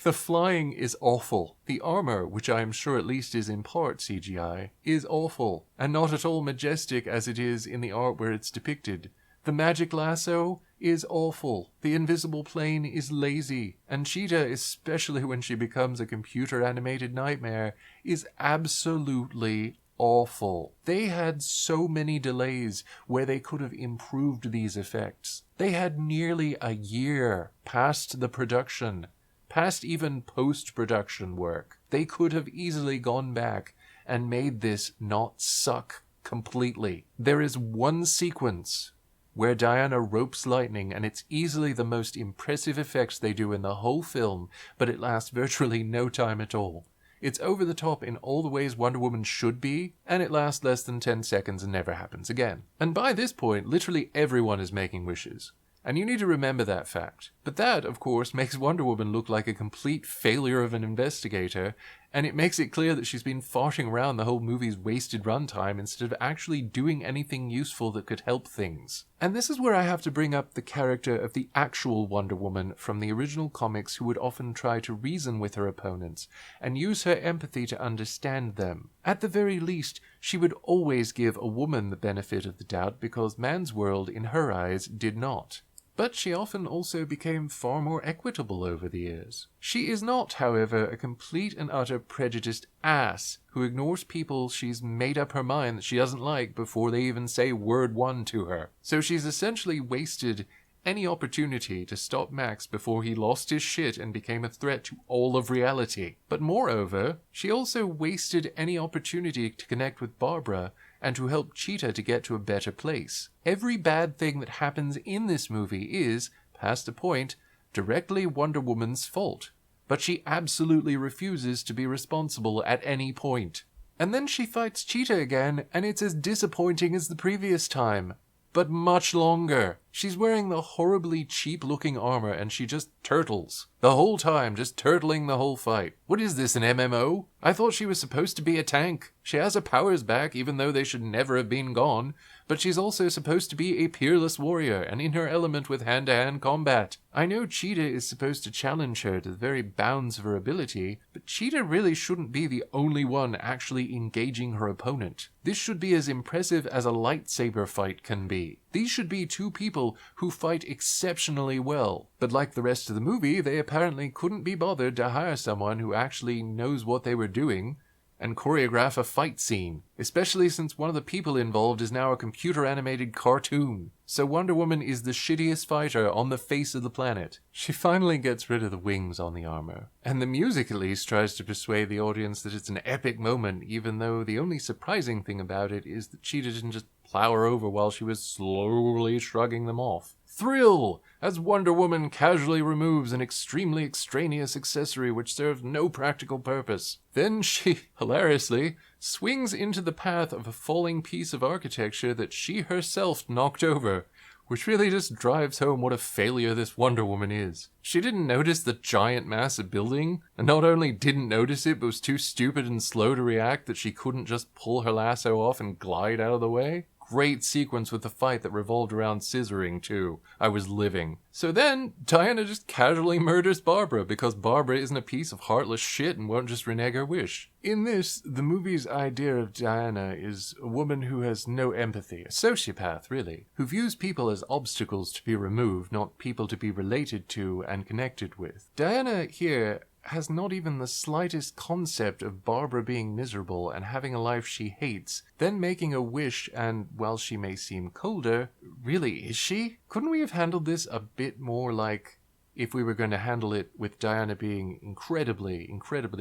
The flying is awful. The armor, which I am sure at least is in part CGI, is awful, and not at all majestic as it is in the art where it's depicted. The magic lasso is awful. The invisible plane is lazy, and Cheetah, especially when she becomes a computer-animated nightmare, is absolutely awful. They had so many delays where they could have improved these effects. They had nearly a year past the production, past even post-production work. They could have easily gone back and made this not suck completely. There is one sequence where Diana ropes lightning, and it's easily the most impressive effects they do in the whole film, but it lasts virtually no time at all. It's over the top in all the ways Wonder Woman should be, and it lasts less than 10 seconds and never happens again. And by this point, literally everyone is making wishes. And you need to remember that fact. But that, of course, makes Wonder Woman look like a complete failure of an investigator, and it makes it clear that she's been farting around the whole movie's wasted runtime instead of actually doing anything useful that could help things. And this is where I have to bring up the character of the actual Wonder Woman from the original comics, who would often try to reason with her opponents and use her empathy to understand them. At the very least, she would always give a woman the benefit of the doubt because man's world, in her eyes, did not. But she often also became far more equitable over the years. She is not, however, a complete and utter prejudiced ass who ignores people she's made up her mind that she doesn't like before they even say word one to her. So she's essentially wasted any opportunity to stop Max before he lost his shit and became a threat to all of reality. But moreover, she also wasted any opportunity to connect with Barbara and to help Cheetah to get to a better place. Every bad thing that happens in this movie is, past a point, directly Wonder Woman's fault. But she absolutely refuses to be responsible at any point. And then she fights Cheetah again, and it's as disappointing as the previous time, but much longer. She's wearing the horribly cheap-looking armor and she just turtles. The whole time, just turtling the whole fight. What is this, an MMO? I thought she was supposed to be a tank. She has her powers back even though they should never have been gone, but she's also supposed to be a peerless warrior and in her element with hand-to-hand combat. I know Cheetah is supposed to challenge her to the very bounds of her ability, but Cheetah really shouldn't be the only one actually engaging her opponent. This should be as impressive as a lightsaber fight can be. These should be two people who fight exceptionally well. But like the rest of the movie, they apparently couldn't be bothered to hire someone who actually knows what they were doing and choreograph a fight scene, especially since one of the people involved is now a computer-animated cartoon. So Wonder Woman is the shittiest fighter on the face of the planet. She finally gets rid of the wings on the armor, and the music at least tries to persuade the audience that it's an epic moment, even though the only surprising thing about it is that Cheetah didn't just plow her over while she was slowly shrugging them off. Thrill! As Wonder Woman casually removes an extremely extraneous accessory which serves no practical purpose. Then she, hilariously, swings into the path of a falling piece of architecture that she herself knocked over, which really just drives home what a failure this Wonder Woman is. She didn't notice the giant massive building, and not only didn't notice it, but was too stupid and slow to react that she couldn't just pull her lasso off and glide out of the way. Great sequence with the fight that revolved around scissoring, too. I was living. So then, Diana just casually murders Barbara because Barbara isn't a piece of heartless shit and won't just renege her wish. In this, the movie's idea of Diana is a woman who has no empathy, a sociopath, really, who views people as obstacles to be removed, not people to be related to and connected with. Diana here has not even the slightest concept of Barbara being miserable and having a life she hates, then making a wish and, while she may seem colder, really, is she? Couldn't we have handled this a bit more like if we were going to handle it with Diana being incredibly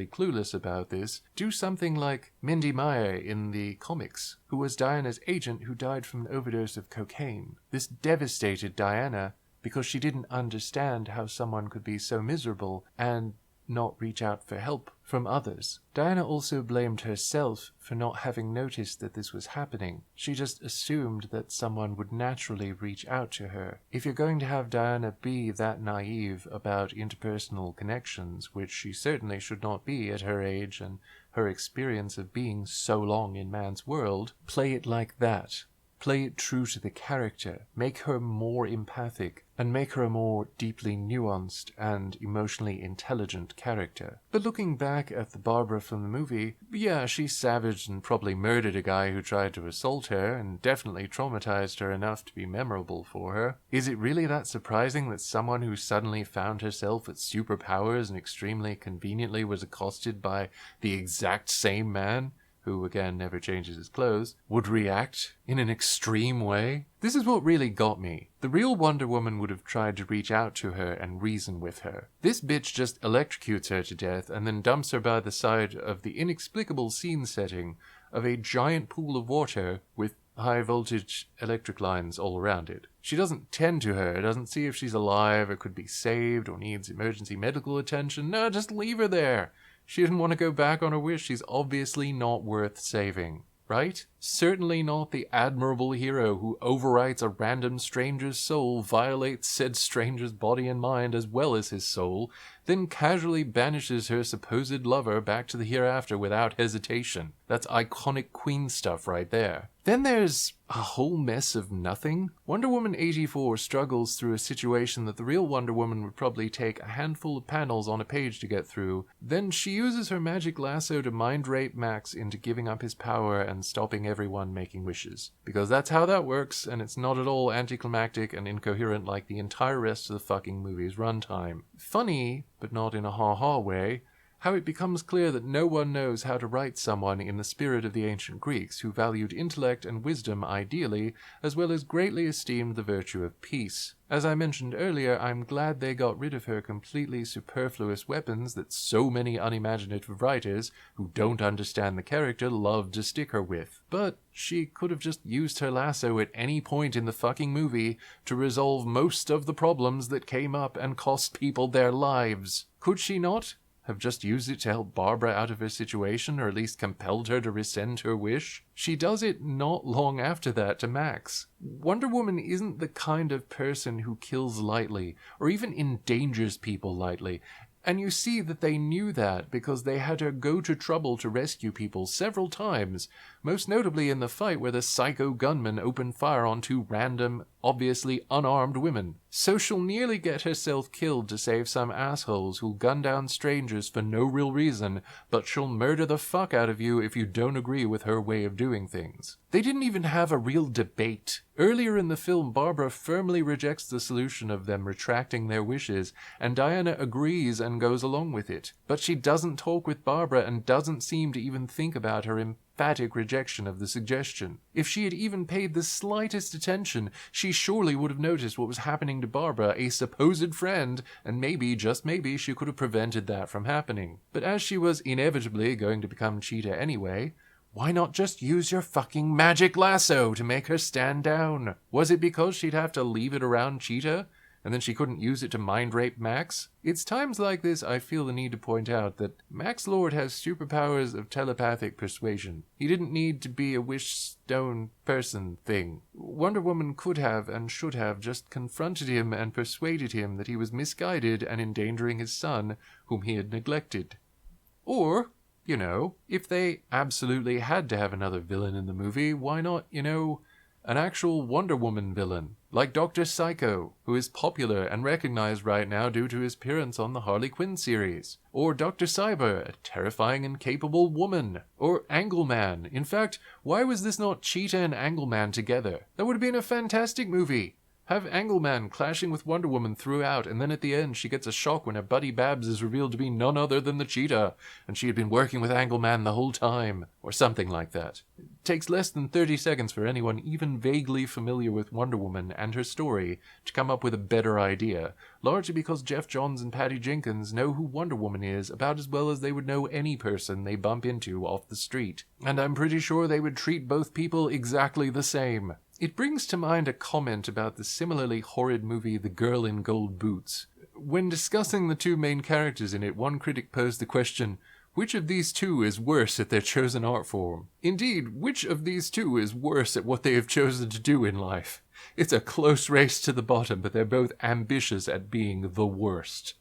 clueless about this? Do something like Mindy Meyer in the comics, who was Diana's agent who died from an overdose of cocaine. This devastated Diana because she didn't understand how someone could be so miserable and not reach out for help from others. Diana also blamed herself for not having noticed that this was happening. She just assumed that someone would naturally reach out to her. If you're going to have Diana be that naive about interpersonal connections, which she certainly should not be at her age and her experience of being so long in man's world, play it like that. Play it true to the character, make her more empathic, and make her a more deeply nuanced and emotionally intelligent character. But looking back at the Barbara from the movie, yeah, she savaged and probably murdered a guy who tried to assault her, and definitely traumatized her enough to be memorable for her. Is it really that surprising that someone who suddenly found herself with superpowers and extremely conveniently was accosted by the exact same man, who again never changes his clothes, would react in an extreme way? This is what really got me. The real Wonder Woman would have tried to reach out to her and reason with her. This bitch just electrocutes her to death and then dumps her by the side of the inexplicable scene setting of a giant pool of water with high voltage electric lines all around it. She doesn't tend to her, doesn't see if she's alive or could be saved or needs emergency medical attention. No, just leave her there. She didn't want to go back on her wish. She's obviously not worth saving, right? Certainly not the admirable hero who overwrites a random stranger's soul, violates said stranger's body and mind as well as his soul, then casually banishes her supposed lover back to the hereafter without hesitation. That's iconic Queen stuff right there. Then there's a whole mess of nothing. Wonder Woman 84 struggles through a situation that the real Wonder Woman would probably take a handful of panels on a page to get through. Then she uses her magic lasso to mind rape Max into giving up his power and stopping everyone making wishes. Because that's how that works, and it's not at all anticlimactic and incoherent like the entire rest of the fucking movie's runtime. Funny, but not in a ha-ha way, how it becomes clear that no one knows how to write someone in the spirit of the ancient Greeks, who valued intellect and wisdom ideally, as well as greatly esteemed the virtue of peace. As I mentioned earlier, I'm glad they got rid of her completely superfluous weapons that so many unimaginative writers who don't understand the character love to stick her with. But she could have just used her lasso at any point in the fucking movie to resolve most of the problems that came up and cost people their lives. Could she not? have just used it to help Barbara out of her situation, or at least compelled her to rescind her wish? She does it not long after that to Max. Wonder Woman isn't the kind of person who kills lightly, or even endangers people lightly. And you see that they knew that because they had her go to trouble to rescue people several times, most notably in the fight where the psycho gunman opened fire on two random, obviously unarmed women. So she'll nearly get herself killed to save some assholes who'll gun down strangers for no real reason, but she'll murder the fuck out of you if you don't agree with her way of doing things. They didn't even have a real debate. Earlier in the film, Barbara firmly rejects the solution of them retracting their wishes, and Diana agrees and goes along with it. But she doesn't talk with Barbara and doesn't seem to even think about her emphatic rejection of the suggestion. If she had even paid the slightest attention, she surely would have noticed what was happening to Barbara, a supposed friend, and maybe, just maybe, she could have prevented that from happening. But as she was inevitably going to become Cheetah anyway, why not just use your fucking magic lasso to make her stand down? Was it because she'd have to leave it around Cheetah, and then she couldn't use it to mind rape Max? It's times like this I feel the need to point out that Max Lord has superpowers of telepathic persuasion. He didn't need to be a wish stone person thing. Wonder Woman could have and should have just confronted him and persuaded him that he was misguided and endangering his son, whom he had neglected. Or, you know, if they absolutely had to have another villain in the movie, why not, an actual Wonder Woman villain, like Dr. Psycho, who is popular and recognized right now due to his appearance on the Harley Quinn series. Or Dr. Cyber, a terrifying and capable woman. Or Angleman. In fact, why was this not Cheetah and Angleman together? That would have been a fantastic movie. Have Angleman clashing with Wonder Woman throughout, and then at the end she gets a shock when her buddy Babs is revealed to be none other than the Cheetah, and she had been working with Angleman the whole time, or something like that. It takes less than 30 seconds for anyone even vaguely familiar with Wonder Woman and her story to come up with a better idea, largely because Jeff Johns and Patty Jenkins know who Wonder Woman is about as well as they would know any person they bump into off the street. And I'm pretty sure they would treat both people exactly the same. It brings to mind a comment about the similarly horrid movie The Girl in Gold Boots. When discussing the two main characters in it, one critic posed the question, which of these two is worse at their chosen art form? Indeed, which of these two is worse at what they have chosen to do in life? It's a close race to the bottom, but they're both ambitious at being the worst.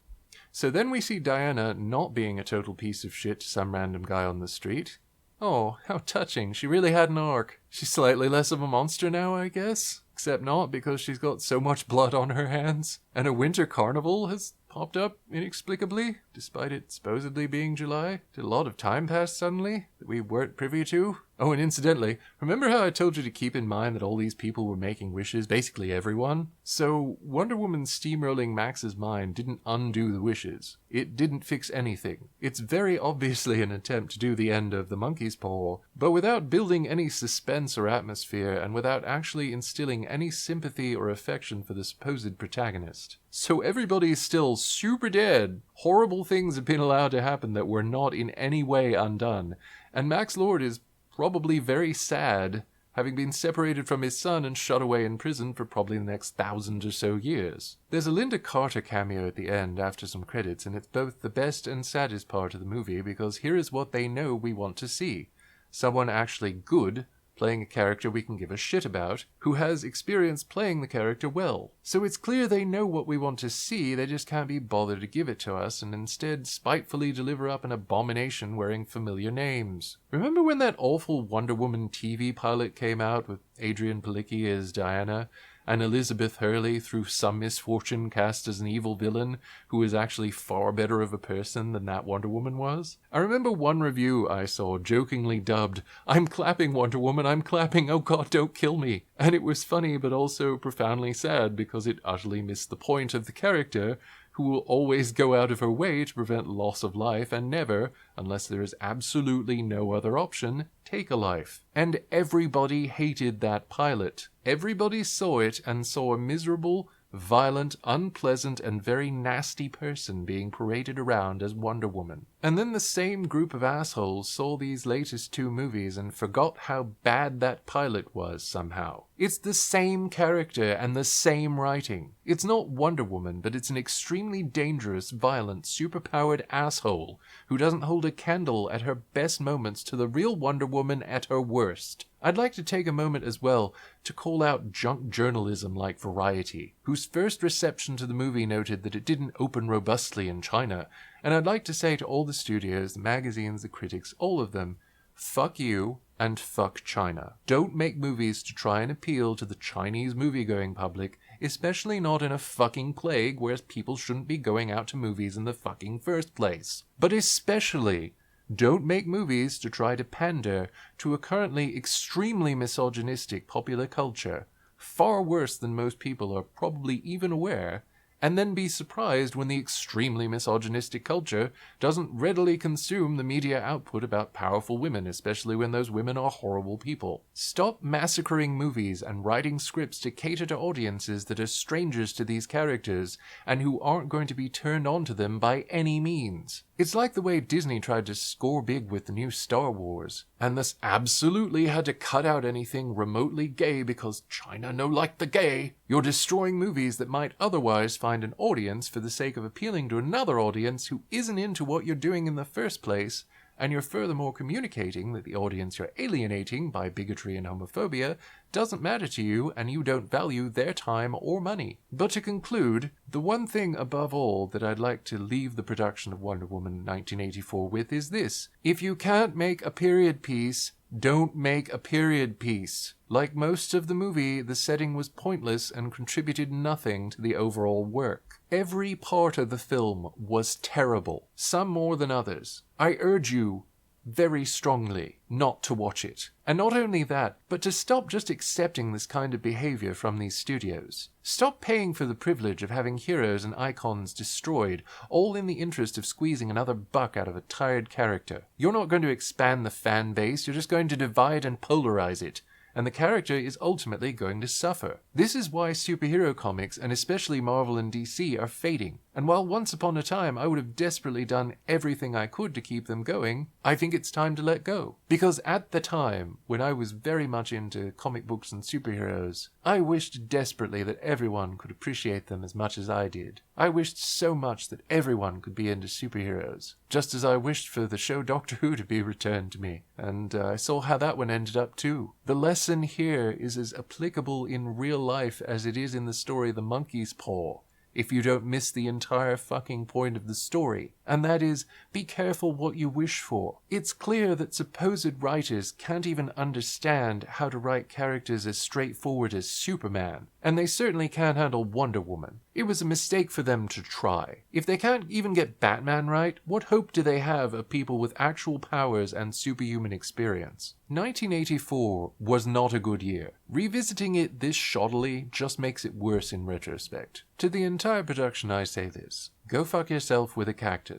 So then we see Diana not being a total piece of shit to some random guy on the street. Oh, how touching. She really had an arc. She's slightly less of a monster now, I guess. Except not, because she's got so much blood on her hands. And a winter carnival has popped up inexplicably, despite it supposedly being July. Did a lot of time pass suddenly that we weren't privy to? Oh, and incidentally, remember how I told you to keep in mind that all these people were making wishes, basically everyone? So, Wonder Woman steamrolling Max's mind didn't undo the wishes. It didn't fix anything. It's very obviously an attempt to do the end of the monkey's paw, but without building any suspense or atmosphere, and without actually instilling any sympathy or affection for the supposed protagonist. So everybody's still super dead. Horrible things have been allowed to happen that were not in any way undone, and Max Lord is probably very sad, having been separated from his son and shut away in prison for probably the next 1,000 or so years. There's a Linda Carter cameo at the end after some credits, and it's both the best and saddest part of the movie, because here is what they know we want to see. Someone actually good playing a character we can give a shit about, who has experience playing the character well. So it's clear they know what we want to see, they just can't be bothered to give it to us, and instead spitefully deliver up an abomination wearing familiar names. Remember when that awful Wonder Woman TV pilot came out with Adrienne Palicki as Diana, and Elizabeth Hurley, through some misfortune, cast as an evil villain who is actually far better of a person than that Wonder Woman was? I remember one review I saw jokingly dubbed, "I'm clapping, Wonder Woman, I'm clapping, oh god, don't kill me." And it was funny but also profoundly sad because it utterly missed the point of the character, who will always go out of her way to prevent loss of life and never, unless there is absolutely no other option, take a life. And everybody hated that pilot. Everybody saw it and saw a miserable, violent, unpleasant, and very nasty person being paraded around as Wonder Woman. And then the same group of assholes saw these latest two movies and forgot how bad that pilot was somehow. It's the same character and the same writing. It's not Wonder Woman, but it's an extremely dangerous, violent, superpowered asshole who doesn't hold a candle at her best moments to the real Wonder Woman at her worst. I'd like to take a moment as well to call out junk journalism like Variety, whose first reception to the movie noted that it didn't open robustly in China, and I'd like to say to all the studios, the magazines, the critics, all of them, fuck you and fuck China. Don't make movies to try and appeal to the Chinese movie-going public, especially not in a fucking plague where people shouldn't be going out to movies in the fucking first place. But especially, don't make movies to try to pander to a currently extremely misogynistic popular culture, far worse than most people are probably even aware, and then be surprised when the extremely misogynistic culture doesn't readily consume the media output about powerful women, especially when those women are horrible people. Stop massacring movies and writing scripts to cater to audiences that are strangers to these characters and who aren't going to be turned on to them by any means. It's like the way Disney tried to score big with the new Star Wars, and thus absolutely had to cut out anything remotely gay because China no like the gay. You're destroying movies that might otherwise find an audience for the sake of appealing to another audience who isn't into what you're doing in the first place, and you're furthermore communicating that the audience you're alienating by bigotry and homophobia doesn't matter to you and you don't value their time or money. But to conclude, the one thing above all that I'd like to leave the production of Wonder Woman 1984 with is this. If you can't make a period piece, don't make a period piece. Like most of the movie, the setting was pointless and contributed nothing to the overall work. Every part of the film was terrible, some more than others. I urge you very strongly not to watch it. And not only that, but to stop just accepting this kind of behavior from these studios. Stop paying for the privilege of having heroes and icons destroyed, all in the interest of squeezing another buck out of a tired character. You're not going to expand the fan base, you're just going to divide and polarize it. And the character is ultimately going to suffer. This is why superhero comics, and especially Marvel and DC, are fading. And while once upon a time I would have desperately done everything I could to keep them going, I think it's time to let go. Because at the time, when I was very much into comic books and superheroes, I wished desperately that everyone could appreciate them as much as I did. I wished so much that everyone could be into superheroes, just as I wished for the show Doctor Who to be returned to me. And I saw how that one ended up too. The lesson here is as applicable in real life as it is in the story The Monkey's Paw, if you don't miss the entire fucking point of the story. And that is, be careful what you wish for. It's clear that supposed writers can't even understand how to write characters as straightforward as Superman, and they certainly can't handle Wonder Woman. It was a mistake for them to try. If they can't even get Batman right, what hope do they have of people with actual powers and superhuman experience? 1984 was not a good year. Revisiting it this shoddily just makes it worse in retrospect. To the entire production I say this: go fuck yourself with a cactus.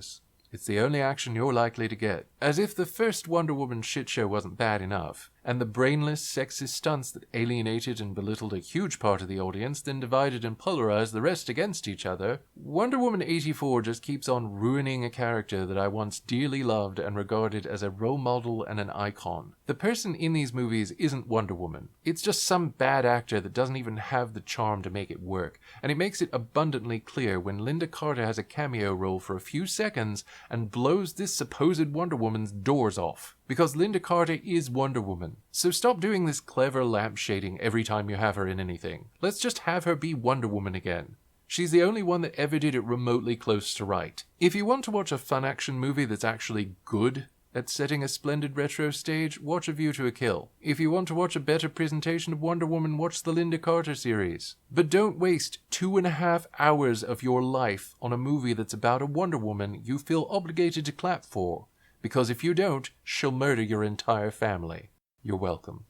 It's the only action you're likely to get. As if the first Wonder Woman shitshow wasn't bad enough, and the brainless, sexist stunts that alienated and belittled a huge part of the audience, then divided and polarized the rest against each other, Wonder Woman 84 just keeps on ruining a character that I once dearly loved and regarded as a role model and an icon. The person in these movies isn't Wonder Woman. It's just some bad actor that doesn't even have the charm to make it work, and it makes it abundantly clear when Linda Carter has a cameo role for a few seconds and blows this supposed Wonder Woman's doors off. Because Linda Carter is Wonder Woman. So stop doing this clever lampshading every time you have her in anything. Let's just have her be Wonder Woman again. She's the only one that ever did it remotely close to right. If you want to watch a fun action movie that's actually good at setting a splendid retro stage, watch A View to a Kill. If you want to watch a better presentation of Wonder Woman, watch the Linda Carter series. But don't waste 2.5 hours of your life on a movie that's about a Wonder Woman you feel obligated to clap for. Because if you don't, she'll murder your entire family. You're welcome.